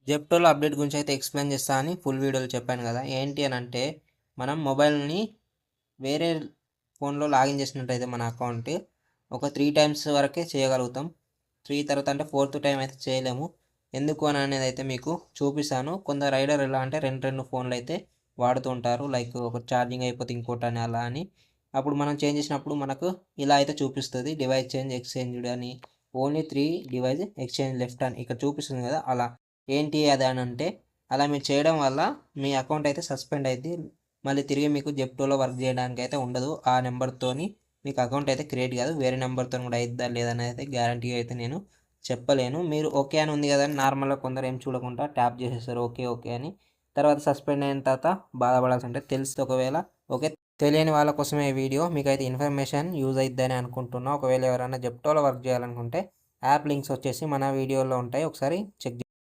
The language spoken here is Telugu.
జెప్టోలో అప్డేట్ గురించి అయితే ఎక్స్ప్లెయిన్ చేస్తా అని ఫుల్ వీడియోలో చెప్పాను కదా. ఏంటి అని అంటే మనం మొబైల్ని వేరే ఫోన్లో లాగిన్ చేసినట్టయితే మన అకౌంట్ ఒక 3 టైమ్స్ వరకే చేయగలుగుతాం. 3 తర్వాత అంటే 4th టైం అయితే చేయలేము. ఎందుకు అని అనేది అయితే మీకు చూపిస్తాను. కొందరు రైడర్ ఎలా అంటే రెండు ఫోన్లు అయితే వాడుతూ ఉంటారు. లైక్ ఒక ఛార్జింగ్ అయిపోతే ఇంకోటి అలా అని. అప్పుడు మనం చేంజ్ చేసినప్పుడు మనకు ఇలా అయితే చూపిస్తుంది. డివైస్ చేంజ్ ఎక్స్చేంజ్డ్ అని ఓన్లీ 3 డివైస్ ఎక్స్చేంజ్ లెఫ్ట్ అని ఇక్కడ చూపిస్తుంది కదా అలా. ఏంటి అది అని అంటే అలా మీరు చేయడం వల్ల మీ అకౌంట్ అయితే సస్పెండ్ అయింది. మళ్ళీ తిరిగి మీకు జెప్టోలో వర్క్ చేయడానికి అయితే ఉండదు. ఆ నెంబర్తోని మీకు అకౌంట్ అయితే క్రియేట్ కాదు. వేరే నెంబర్తో కూడా అయిద్దా లేదనేది అయితే గ్యారంటీ అయితే నేను చెప్పలేను. మీరు ఓకే అని ఉంది కదా అని నార్మల్గా కొందరు ఏం చూడకుండా ట్యాప్ చేసేస్తారు ఓకే ఓకే అని. తర్వాత సస్పెండ్ అయిన తర్వాత బాధపడాల్సి ఉంటుంది. తెలిస్తే ఒకవేళ ఓకే, తెలియని వాళ్ళ కోసమే ఈ వీడియో. మీకైతే ఇన్ఫర్మేషన్ యూజ్ అయిద్దని అనుకుంటున్నా. ఒకవేళ ఎవరైనా జెప్టోలో వర్క్ చేయాలనుకుంటే యాప్ లింక్స్ వచ్చేసి మన వీడియోలో ఉంటాయి, ఒకసారి చెక్